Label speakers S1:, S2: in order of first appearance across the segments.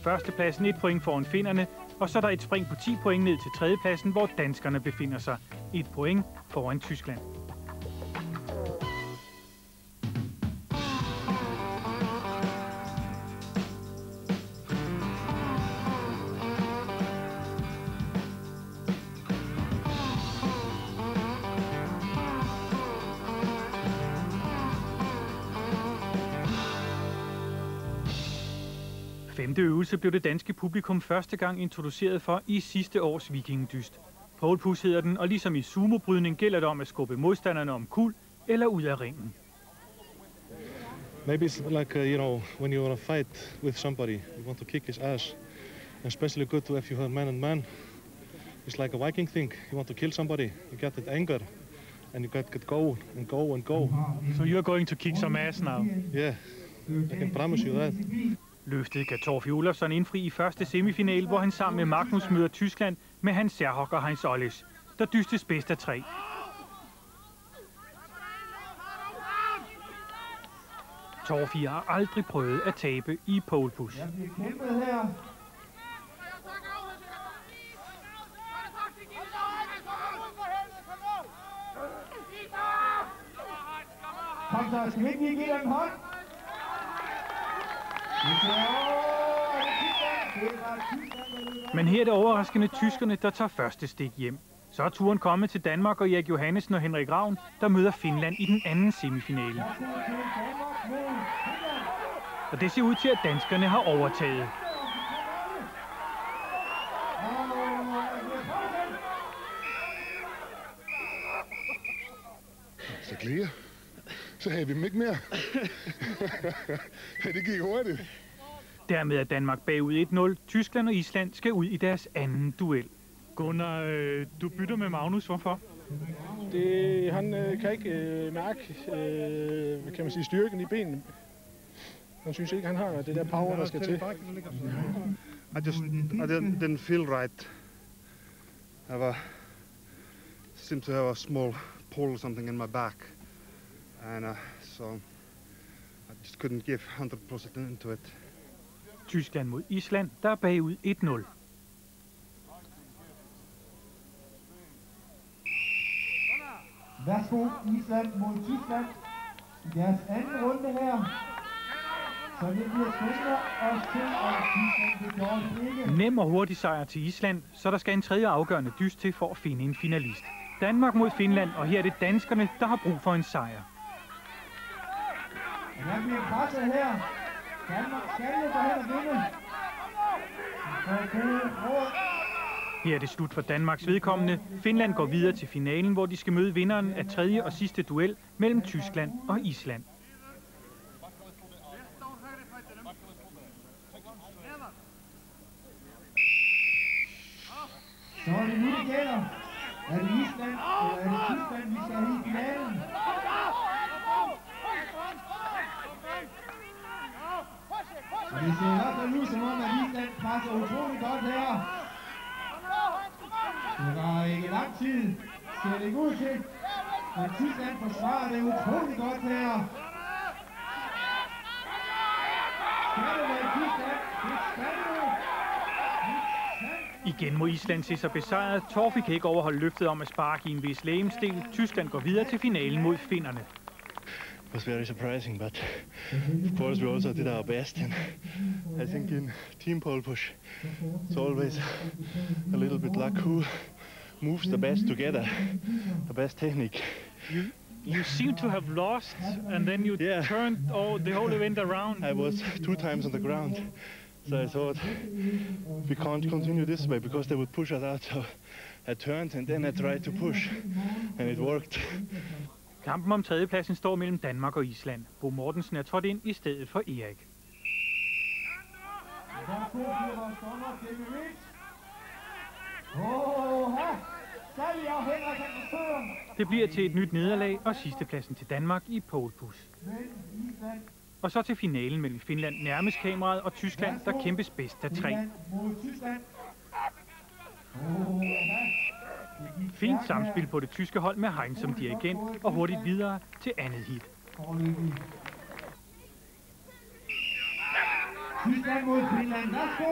S1: Førstepladsen 1 point foran finnerne, og så er der et spring på 10 point ned til tredjepladsen, hvor danskerne befinder sig 1 point foran Tyskland. Femte øvelse blev det danske publikum første gang introduceret for i sidste års vikingdyst. Pole push hedder den, og ligesom i sumobrydning gælder det om at skubbe modstanderne omkuld eller ud af ringen.
S2: Maybe it's like when you want to fight with somebody, you want to kick his ass. Especially good to if you have man and man. It's like a Viking thing. You want to kill somebody, you get that anger, and you get go and go and go.
S1: So you're going to kick some ass now?
S2: Yeah, I can promise you that.
S1: Løftet kan Torfi Olofsson indfri i første semifinal, hvor han sammen med Magnus møder Tyskland med Hans Serhock og Heinz Olles. Der dystes bedst af 3. Torfi har aldrig prøvet at tabe i pole push.
S3: Kom så, skal vi ikke lige give dem en hånd?
S1: Men her er det overraskende tyskerne, der tager første stik hjem. Så er turen kommet til Danmark og Erik Johannesen og Henrik Ravn, der møder Finland i den anden semifinale. Og det ser ud til, at danskerne har overtaget.
S4: Så klæder. Så havde vi dem ikke mere. Det gik hurtigt.
S1: Dermed er Danmark bagud 1-0. Tyskland og Island skal ud i deres anden duel. Gunnar, du bytter med Magnus. Hvorfor?
S5: Han kan ikke mærke kan man sige, styrken i benene. Han synes ikke, han har det der power, der skal til.
S6: I didn't feel right. I seemed to have a small pull or something in my back. And so I just couldn't give 100% into it.
S1: Tyskland mod Island, der er bagud 1-0.
S3: Værsgo, Island mod Tyskland i deres anden runde her. Så det bliver spændende og se, om Tyskland det gjorde ikke.
S1: Nem og hurtig sejr til Island, så der skal en tredje afgørende dyst til for at finde en finalist. Danmark mod Finland, og her er det danskerne, der har brug for en sejr.
S3: Der bliver presset her. Danmark skal jo gå hen og vinde.
S1: Her er det slut for Danmarks vedkommende. Finland går videre til finalen, hvor de skal møde vinderen af tredje og sidste duel mellem Tyskland og Island.
S3: Så er det nu, det gælder. Er det Island, eller er det Tyskland, vi skal have i finalen? Og det ser i hvert fald ud som om, at Island presser utrolig godt her. Det var ikke lang tid, ser det ikke ud til. Men Tyskland forsvarer det utrolig godt her. Skal det være Tyskland? Det skal det.
S1: Igen må Island se sig besejret. Torfi kan ikke overholde løftet om at sparke i en vis legemsdel. Tyskland går videre til finalen mod finnerne.
S7: It was very surprising, but of course we also did our best, and I think in team pole push it's always a little bit luck who moves the best together, the best technique.
S1: You seem to have lost, and then you turned the whole event around.
S7: I was 2 times on the ground, so I thought we can't continue this way because they would push us out, so I turned and then I tried to push, and it worked.
S1: Kampen om tredjepladsen står mellem Danmark og Island. Bo Mortensen er trådt ind i stedet for Erik. Det bliver til et nyt nederlag og sidstepladsen til Danmark i pole push. Og så til finalen mellem Finland nærmest kameraet og Tyskland, der kæmpes bedst af 3. Fint samspil på det tyske hold med Heinz som dirigent og hurtigt videre til andet hit.
S3: Tyskland mod Finland. Værsgo.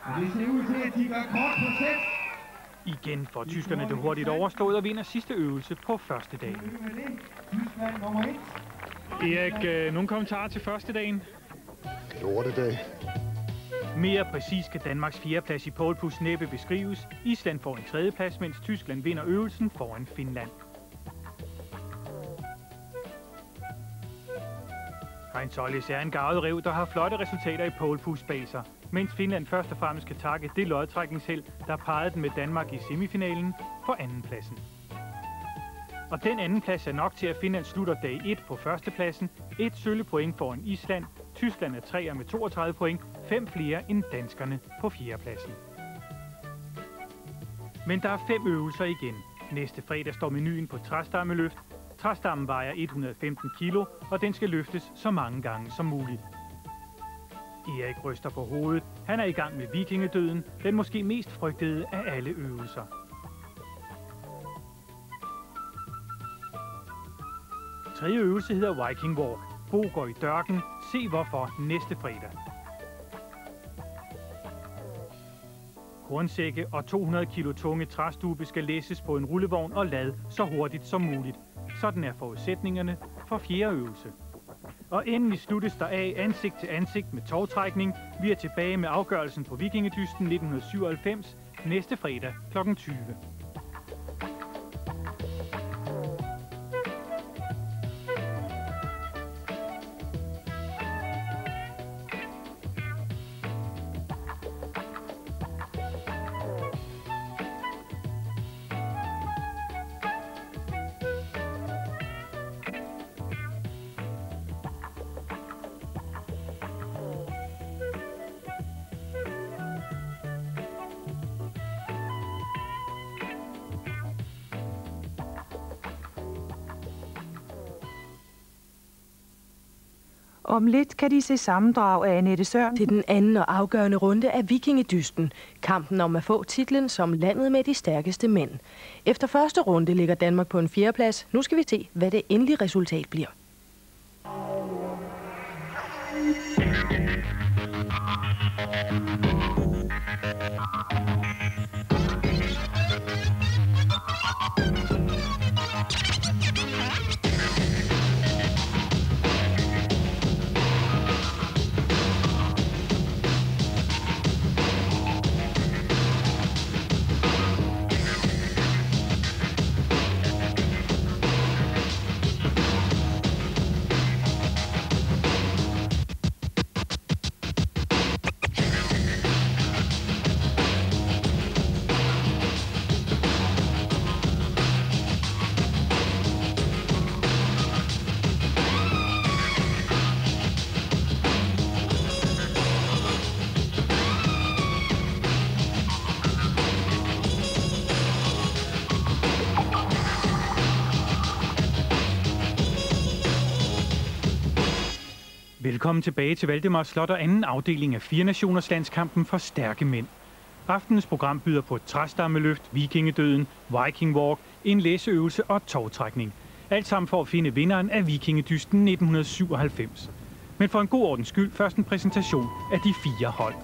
S3: Og det ser ud til, at de gør kort på 6.
S1: Igen får tyskerne det hurtigt overstået og vinder sidste øvelse på første dag.
S3: Tyskland nummer 1.
S1: Erik, nogle kommentarer til første dagen?
S4: Lortedag.
S1: Mere præcis kan Danmarks 4. plads i polepush næppe beskrives. Island får en 3. plads, mens Tyskland vinder øvelsen foran Finland. Heinz Ollis er en garvet ræv, der har flotte resultater i polepush bag sig, mens Finland først og fremmest skal takke det lodtrækningsheld, der pegede den med Danmark i semifinalen for andenpladsen. Og den anden plads er nok til, at Finland slutter dag 1 på førstepladsen, 1 sølvpoint foran Island, Tyskland er 3'er med 32 point, 5 flere end danskerne på 4. pladsen. Men der er 5 øvelser igen. Næste fredag står menuen på træstammeløft. Træstammen vejer 115 kilo, og den skal løftes så mange gange som muligt. Erik ryster på hovedet. Han er i gang med vikingedøden, den måske mest frygtede af alle øvelser. Tredje øvelse hedder Viking Walk. Bo går i dørken. Se hvorfor næste fredag. Kornsække og 200 kilo tunge træstube skal læsses på en rullevogn og lad så hurtigt som muligt. Sådan er forudsætningerne for 4. øvelse. Og endelig sluttes der af ansigt til ansigt med tovtrækning. Vi er tilbage med afgørelsen på Vikingedysten 1997 næste fredag kl. 20.
S8: Om lidt kan de se sammendrag af Annette Sørensen
S9: til den anden og afgørende runde af Vikingedysten. Kampen om at få titlen som landet med de stærkeste mænd. Efter første runde ligger Danmark på en 4. plads. Nu skal vi se, hvad det endelige resultat bliver.
S1: Velkommen tilbage til Valdemar Slot og anden afdeling af 4 nationers landskampen for stærke mænd. Aftenens program byder på et træstammeløft, vikingedøden, Viking Walk, en læseøvelse og tovtrækning. Alt sammen for at finde vinderen af Vikingedysten 1997. Men for en god ordens skyld først en præsentation af de 4 hold.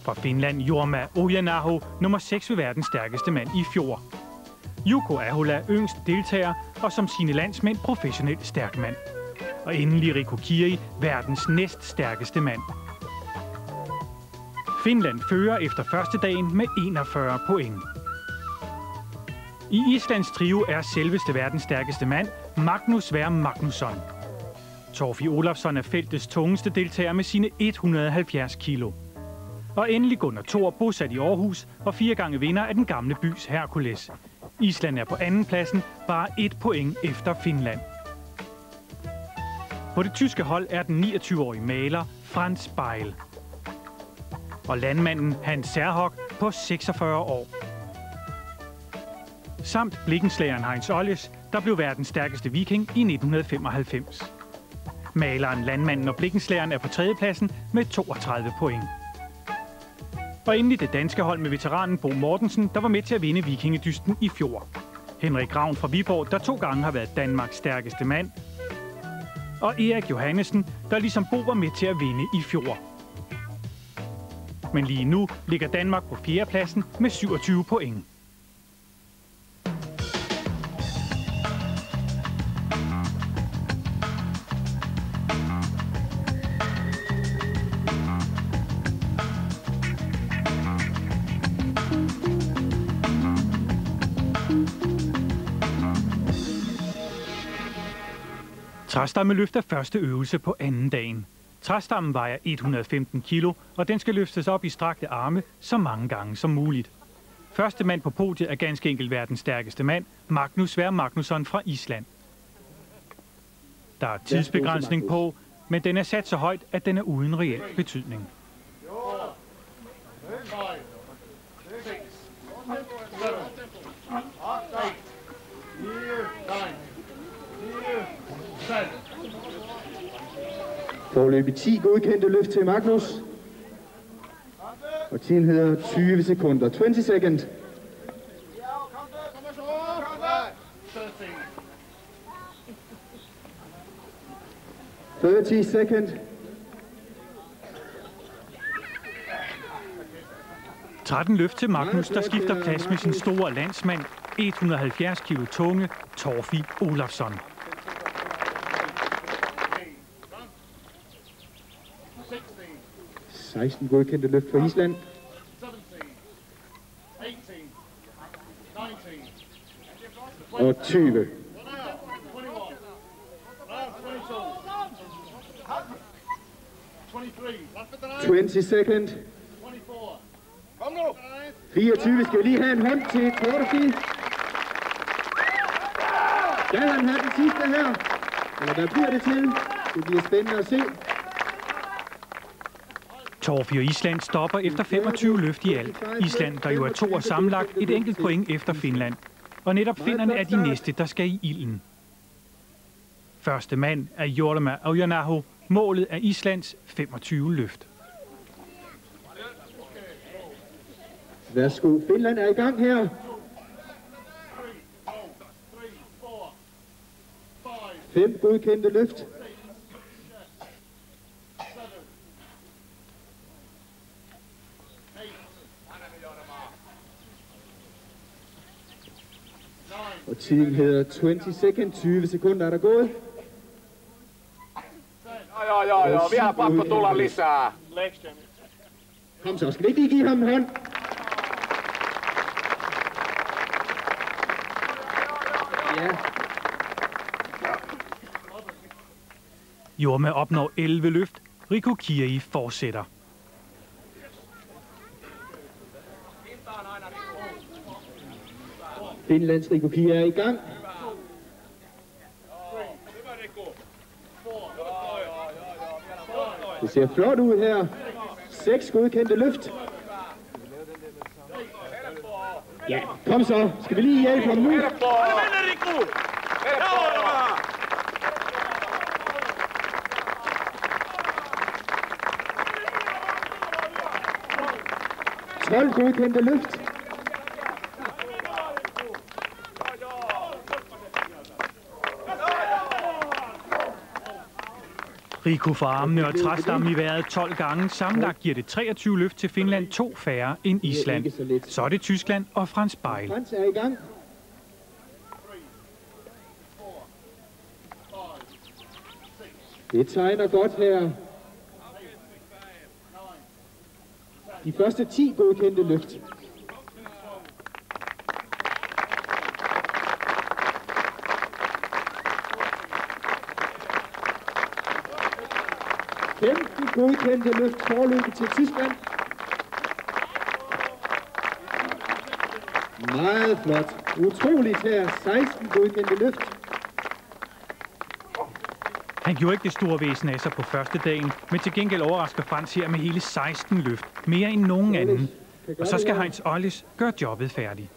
S1: Fra Finland, Jorma Ojanaho, nummer 6 ved verdens stærkeste mand i fjor. Jukko Ahola, yngst deltager og som sine landsmænd professionelt stærk mand. Og endelig Riku Kiri, verdens næststærkeste mand. Finland fører efter første dagen med 41 point. I Islands trio er selveste verdens stærkeste mand, Magnus Sverre Magnusson. Torfi Olafsson er feltets tungeste deltager med sine 170 kilo. Og endelig Gunnar Thor, bosat i Aarhus og 4 gange vinder af den gamle bys Hercules. Island er på anden pladsen, bare 1 point efter Finland. På det tyske hold er den 29-årige maler Franz Beil. Og landmanden Hans Serhok på 46 år. Samt blikkenslageren Heinz Ollis, der blev verdens stærkeste viking i 1995. Maleren, landmanden og blikkenslageren er på 3. pladsen med 32 point. Og endelig det danske hold med veteranen Bo Mortensen, der var med til at vinde Vikingedysten i fjor. Henrik Ravn fra Viborg, der 2 gange har været Danmarks stærkeste mand. og Erik Johannesen, der ligesom Bo var med til at vinde i fjor. Men lige nu ligger Danmark på 4. pladsen med 27 point. Træstammeløft er første øvelse på anden dagen. Træstammen vejer 115 kilo, og den skal løftes op i strakte arme så mange gange som muligt. Første mand på podiet er ganske enkelt verdens stærkeste mand, Magnus Sverre Magnusson fra Island. Der er tidsbegrænsning på, men den er sat så højt, at den er uden reel betydning.
S3: Foreløbig 10 godkendte løft til Magnus. Og tiden hedder 20 sekunder. 20 seconds. 30 seconds.
S1: 13 løft til Magnus, der skifter plads med sin store landsmand, 170 kilo tunge, Torfi Olafsson.
S3: 16 godkendte løft for Island. og 20. 20 seconds. 24 skal lige have en hånd til Torfi. Skal han have den sidste her? Eller hvad bliver det til? Det bliver spændende at se.
S1: Torfi og Island stopper efter 25 løft i alt. Island, der jo er 2 sammenlagt, et enkelt point efter Finland. Og netop finnerne er de næste, der skal i ilden. Første mand er Jorma Aujanaho. Målet er Islands 25 løft.
S3: Værsgo, Finland er i gang her. 5 godkendte løft. 'Og tiden hedder 20 seconds. 20 sekunder er der gået.
S10: Joo, vielä pakko tulla lisää.
S3: Kom så, skal vi ikke lige give ham en hånd? Ja.
S1: Jorma opnår 11 løft. Riku Kiri fortsætter.
S3: Finlands Riku Kiri er i gang. Det ser flot ud her. 6 godkendte løft. Ja, kom så. Skal vi lige hjælpe ham nu? 12 godkendte løft.
S1: Riku får armene og træstammen i vejret 12 gange. Sammenlagt giver det 23 løft til Finland, 2 færre end Island. Så er det Tyskland og Frans Beil.
S3: Frans er i gang. Det tegner godt her. De første 10 godkendte løft. Godkendte løft forløbet til Tyskland. Meget flot. Utroligt her. 16 godkendte løft.
S1: Han gjorde ikke det store væsen af sig på første dagen, men til gengæld overrasker Frans her med hele 16 løft. Mere end nogen anden. Og så skal Heinz Ollis gøre jobbet færdigt.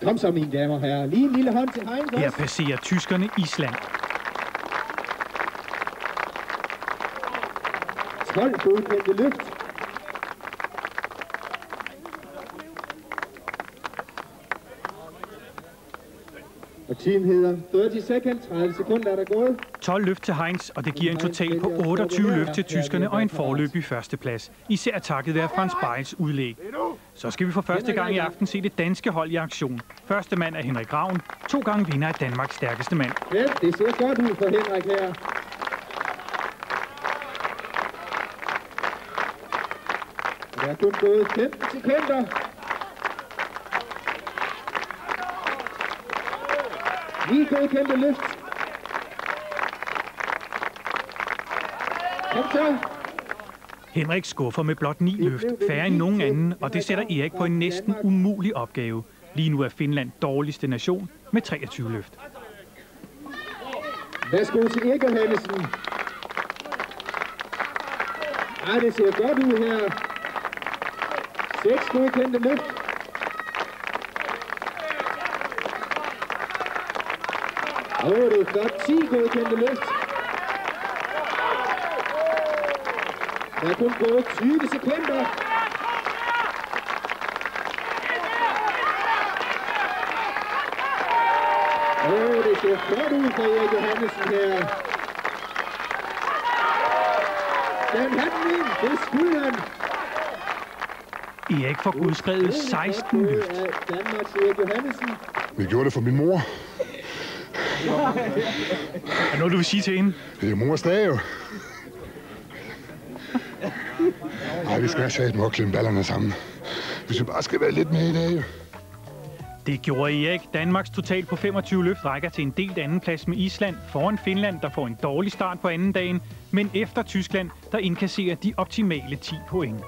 S3: Kom så, mine damer og herrer. Lige en lille hånd til Heinz.
S1: Her passerer tyskerne Island.
S3: 12 godkendte løft. Og team hedder 30 seconds, 30 sekunder er der gået.
S1: 12 løft til Heinz, og det giver en total på 28 løft til tyskerne og en foreløbig førsteplads. Især takket være Frans Bejls udlæg. Så skal vi for første gang i aften se det danske hold i aktion. Første mand er Henrik Ravn, 2 gange vinder af Danmarks stærkeste mand.
S3: Ja, det ser godt ud for Henrik her. Der er kun gået 15 sekunder. Lige godkendte løft. Kom så.
S1: Henrik skuffer med blot 9 løft, færre end nogen anden, og det sætter Erik på en næsten umulig opgave. Lige nu er Finland dårligste nation med 23 løft.
S3: Værsgo til Erik Johannessen. Ja, det ser godt ud her. 6 godkendte løft. Det er flot. 10 godkendte løft. Der er kun gået 20 sekunder. Det ser flot ud for Erik Johannessen her. Den havde den ind. Det skulle han.
S1: Erik får udskrevet 16 løft.
S3: Danmarks Erik Johannessen.
S4: Vi gjorde det for min mor.
S1: Er noget, du vil sige til hende?
S4: Det er mors dag jo. Nej, vi skal have med at klemme ballerne sammen. Hvis vi bare skal være lidt med i dag jo.
S1: Det gjorde Erik. Danmarks total på 25 løft rækker til en delt andenplads med Island foran Finland, der får en dårlig start på anden dagen, men efter Tyskland, der indkasserer de optimale 10 point.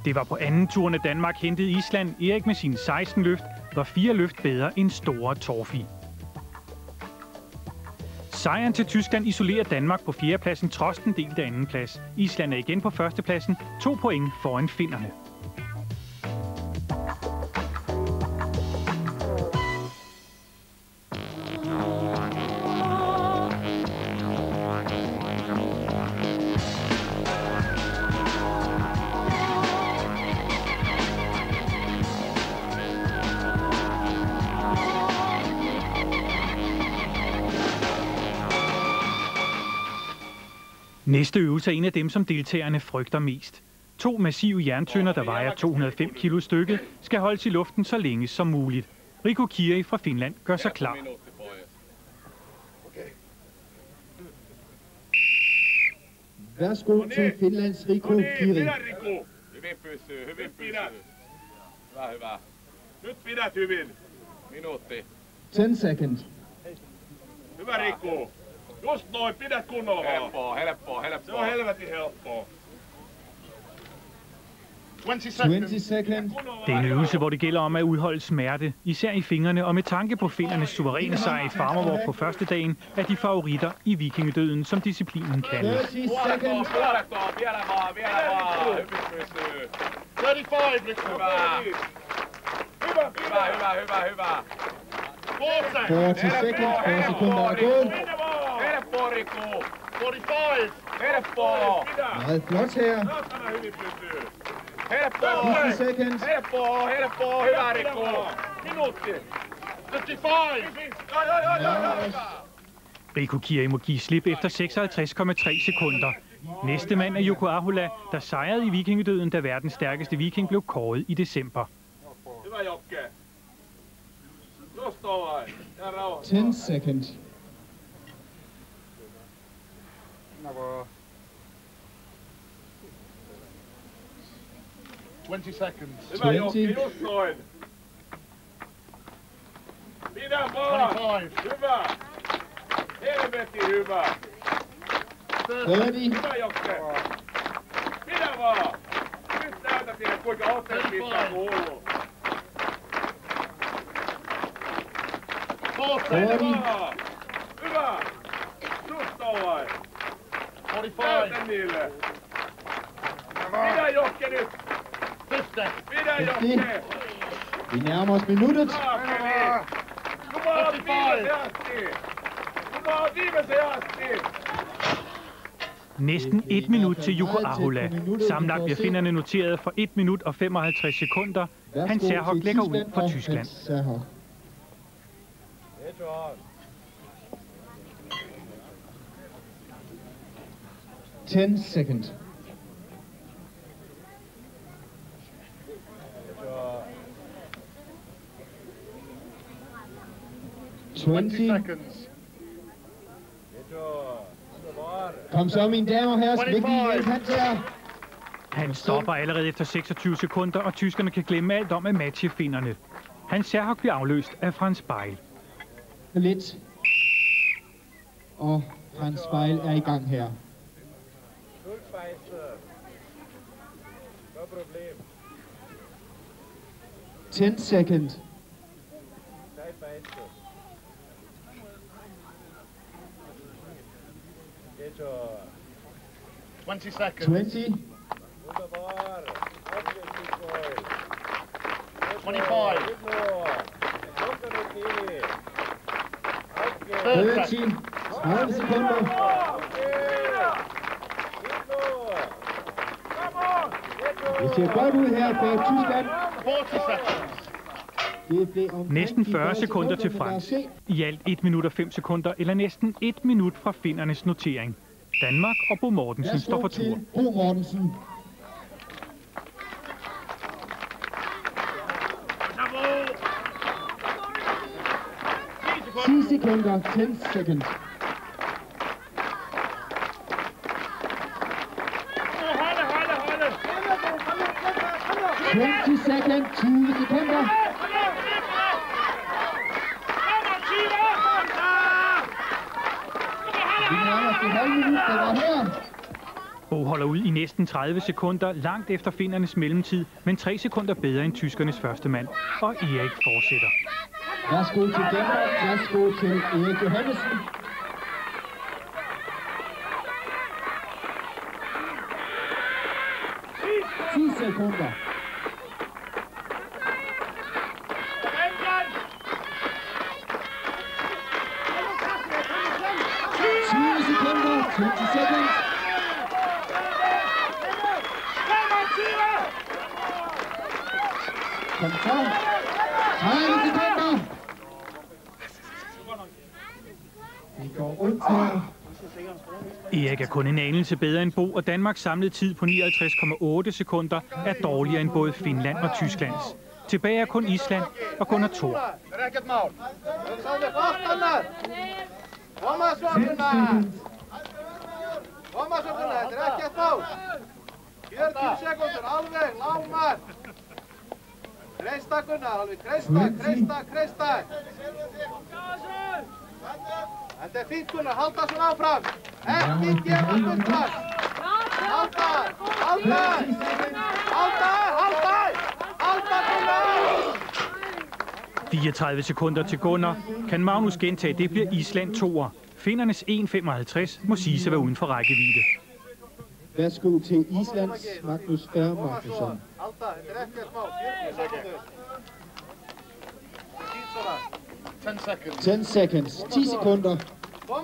S1: Det var på anden turen, at Danmark hentede Island. Erik med sine 16 løft var 4 løft bedre end store Torfi. Sejren til Tyskland isolerer Danmark på 4. pladsen trods den delte andenplads. Island er igen på 1. pladsen, 2 point foran finnerne. Næste øvelse er en af dem, som deltagerne frygter mest. 2 massive jerntønder, der vejer 205 kilo stykket, skal holdes i luften så længe som muligt. Riku Kiri fra Finland gør sig klar.
S3: Værsgo til Finlands Riku Kiri.
S10: Hyvin pysyy, hyvin pysyy. Hyvä, hyvä. Nyt pidät hyvin. Minuutti.
S3: 10 seconds.
S10: Hyvä Riku. Just noin, pidät kunnolla. Helppoa, helppoa, helppoa. Se on helvetin helppoa.
S3: 20 seconds.
S1: Det er en øvelse, hvor det gælder om at udholde smerte, især i fingrene, og med tanke på finnernes suveræne sejr i Farmervåg på første dagen, er de favoritter i vikingedøden, som disciplinen kaldes.
S3: 30 seconds.
S10: Vielä vaan. Hyvin pysyy.
S3: 35, Riku.
S10: Hyvä.
S3: 40 seconds, 40 sekunder er gået.
S10: Helppoa, Riku. 45. Helppoa.
S3: Meget flot her.
S10: Hyvin pysyy. Helppoa.
S3: 50 seconds.
S10: Helppoa. Hyvä, Riku. Minuutti. 55.
S1: Riku Kiri må give slip efter 56,3 sekunder. Næste mand er Jukko Ahola, der sejrede i vikingedøden, da verdens stærkeste viking blev kåret i december.
S10: Hyvä, Jokke. Just noin. Ja rauha.
S3: 10 seconds.
S10: 20 seconds. Hyvä, Jokke. Just noin. Pidä vaan. 25. Hyvä. Helvetin hyvä.
S3: 30.
S10: Hyvä, Jokke. Pidä vaan. Nyt näytä siihen, kuinka otteet pitää kuuluu.
S3: 40.
S10: Hyvä. Just noin. 45. Näytä niille. Pidä, Jokke, nyt. Pidä, Jokke.
S3: Vi nærmer os minuttet.
S10: Viimeiseen asti!
S1: Næsten 1 minut til Jukka Ahola. Sammenlagt bliver finnerne noteret for 1 minut og 55 sekunder. Hans Serhok lægger ud for Tyskland.
S3: 10 seconds.
S5: seconds.
S3: Kom så, mine damer og herrer. Skal vi ikke lige hjælpe Hans her?
S1: Han stopper allerede efter 26 sekunder, og tyskerne kan glemme alt om at matche finnerne. Hans Serhok bliver afløst af Frans Speil.
S3: Lidt. Og Frans Speil er i gang her. 10 seconds.
S5: 20 seconds.
S3: 20.
S5: 25.
S3: 30. 30 sekunder. Det ser godt ud her for Tyskland.
S5: 40 seconds.
S1: Næsten 40 sekunder til Frans. I alt 1 minut og 5 sekunder, eller næsten 1 minut fra finnernes notering. Danmark og Bo Mortensen står for tur.
S3: Bo Mortensen. 10 sekunder, 10 seconds. 20 seconds, 20 sekunder.
S1: Bo holder ud i næsten 30 sekunder, langt efter finnernes mellemtid, men 3 sekunder bedre end tyskernes første mand. Og Erik fortsætter.
S3: Værsgo til Danmark, værsgo til Erik Johannessen. Sekunder. 20 sekunder, 20 seconds. Kom så. 30 sekunder. Vi går rundt her.
S1: Erik er kun en anelse bedre end Bo, og Danmarks samlede tid på 59,8 sekunder er dårligere end både Finland og Tysklands. Tilbage er kun Island og Gunnar Thor.
S11: 'Þetta fínt Gunnar, halda svona áfram. Ekki gefa Gunnar. Halda, halda. Halda, halda. Halda Gunnar.
S1: 34 sekunder til Gunnar. Kan Magnus gentage, det bliver Island 2'er. Findernes 1,55 må sige sig være uden for rækkevidde.
S3: Værsgo til Islands Magnus R. Magnusson. 10 seconds. 10 sekunder.
S5: 20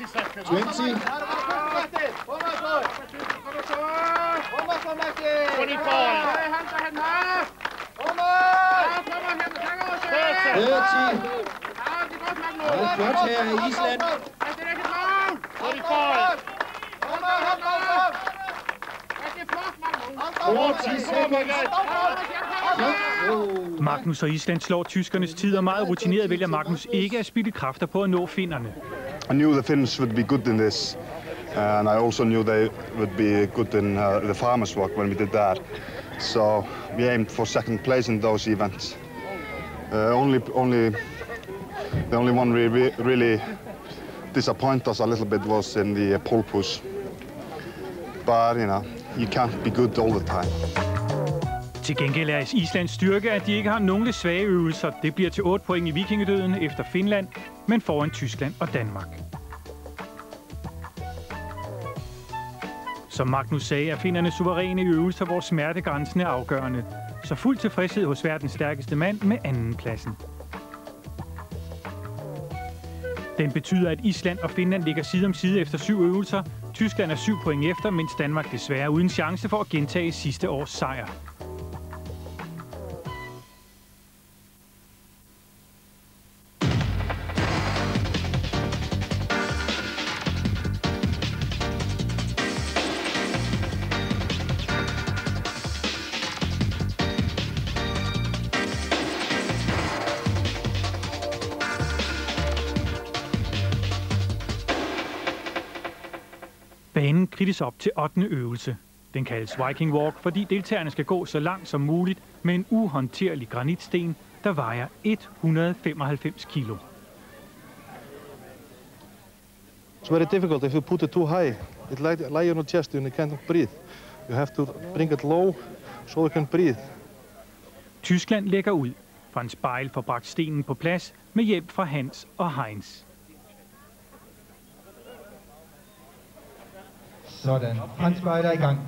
S5: seconds.
S3: 20. 30. Flot her i Island. 40 seconds.
S1: Magnus og Island slår tyskernes tid, og meget rutineret vælger Magnus ikke at spilde kræfter på at nå finnerne.
S6: I knew the Finns would be good in this, and I also knew they would be good in the farmers' walk when we did that. So we aimed for second place in those events. The only one really disappointed us a little bit was in the pole push. But you can't be good all the time.
S1: Til gengæld er Islands styrke, at de ikke har nogen svage øvelser. Det bliver til 8 point i vikingedøden efter Finland, men foran Tyskland og Danmark. Som Magnus sagde, er finnerne suveræne i øvelser, hvor smertegrænsen er afgørende. Så fuld tilfredshed hos verdens stærkeste mand med andenpladsen. Den betyder, at Island og Finland ligger side om side efter 7 øvelser. Tyskland er 7 point efter, mens Danmark desværre er uden chance for at gentage sidste års sejr. Banen kridtes op til 8. øvelse. Den kaldes Viking Walk, fordi deltagerne skal gå så langt som muligt med en uhåndterlig granitsten, der vejer 195 kilo.
S2: It's very difficult if you put it too high. It lies on your chest and you can't breathe. You have to bring it low so you can breathe.
S1: Tyskland lægger ud. Frans Beil får bragt stenen på plads med hjælp fra Hans og Heinz.
S3: Sådan. Frans Beil er i gang.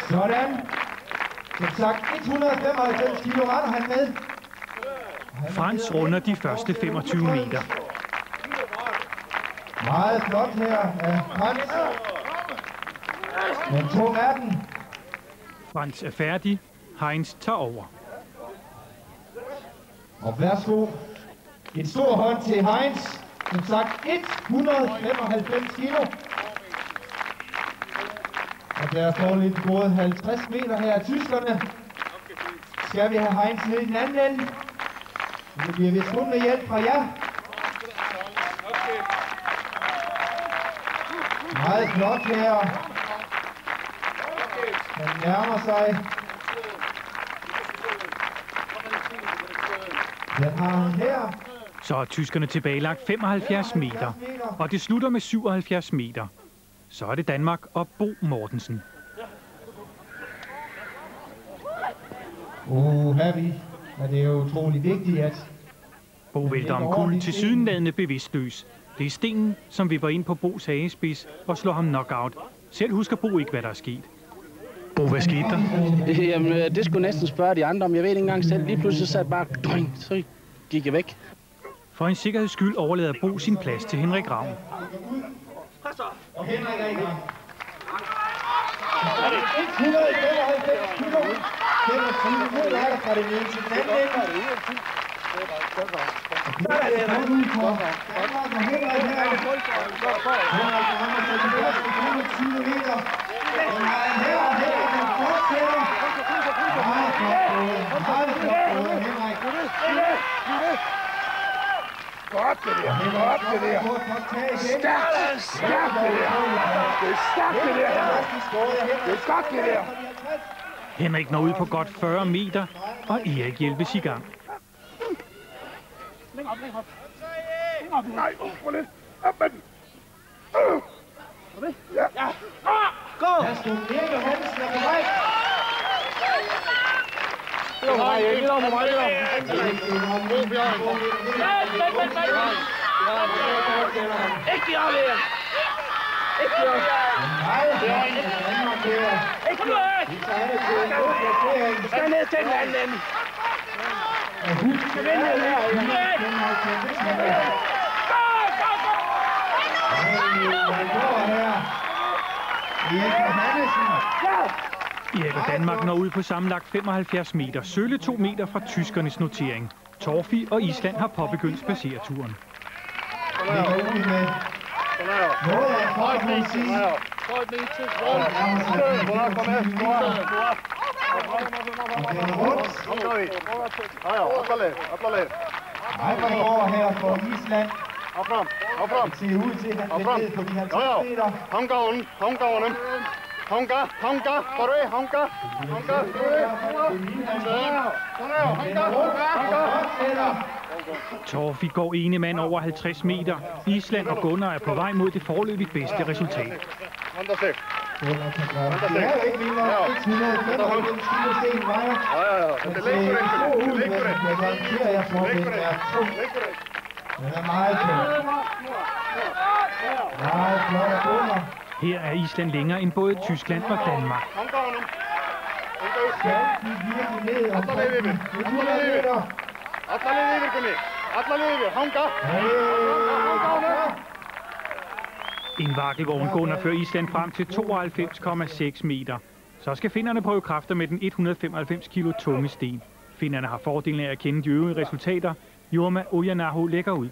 S3: Sådan. Som sagt, 195 kilo render han med.
S1: Frans runder de første 25 meter.
S3: Meget flot her af Frans. Men tung er den.
S1: Frans er færdig. Heinz tager over.
S3: Og værsgo. En stor hånd til Heinz. Som sagt 195 kilo. Og der står lidt gået 50 meter her af tyskerne. Skal vi have Heinz ned i den anden ende? Nu bliver vi kun med hjælp fra jer. Meget flot her. Han nærmer sig. Den har han her.
S1: Så er tyskerne tilbagelagt 75 meter, og det slutter med 77 meter. Så er det Danmark og Bo Mortensen.
S3: Heavy. Men det er jo utrolig vigtigt, at...
S1: Bo vælter omkuld til sydenladende bevidstløs. Det er stenen, som vipper ind på Bos hagespids og slår ham knockout. Selv husker Bo ikke, hvad der er sket. Bo, hvad skete der?
S12: Jamen, det skulle næsten spørge de andre om. Jeg ved ikke engang selv. Lige pludselig sad bare... Så gik jeg væk.
S1: For en sikkerheds skyld overlader Bo sin plads til Henrik Ravn.
S3: Og Henrik er i gang. 195 kilo. 25 minutter er der fra det ene til den anden ende. Så er det godt ud for Danmark og Henrik her. Henrik rammer sig de første 25 meter. Og her og Henrik er fortsætter. Meget flot gået, Henrik.
S10: Godt det der, godt det der. Stærkt det der. Det er stærkt det der. Det er godt det der.
S1: Henrik når ud på godt 40 meter, og Erik hjælpes i gang.
S10: Læng op. Nej, prøv lidt. Op med den. Ja. Gå!
S3: Der stod Erik og Hansen er på vej.
S10: Det var mig, ikke om mig, det var. God Bjørn. Ikke de aflever. Ikke de aflever. Ikke de aflever. Skal ned til den anden ende. Skal vinde her.
S1: Erik og Danmark når ud på sammenlagt 75 meter. Sølle 2 meter fra tyskernes notering. Torfi og Island har påbegyndt spacereturen.
S3: Ejberg over her for Island.
S6: Afram.
S3: Det ser ud til, at han bliver ned på de 50 meter.
S6: Håndgående. Håndgå.
S1: Torfi går ene mand over 50 meter. Island og Gunnar er på vej mod det foreløbigt bedste resultat.
S3: Det er jo ikke mindre 195 kilo sten vejer. Det ser ikke så ud, men jeg garanterer jer for, at den er tung. Den er meget tung. Meget flot af Gunnar.
S1: Her er Island længere end både Tyskland og Danmark.
S3: de virkelig ned omkring de 400 meter.
S6: Alla liðir, Gunni. Alla liðir, hanga.
S1: En vakkelvogn går fører Island frem til 92,6 meter. Så skal finnerne prøve kræfter med den 195 kilo tunge sten. Finnerne har fordelen af at kende de øvrige resultater. Jorma Ojanaho lægger ud.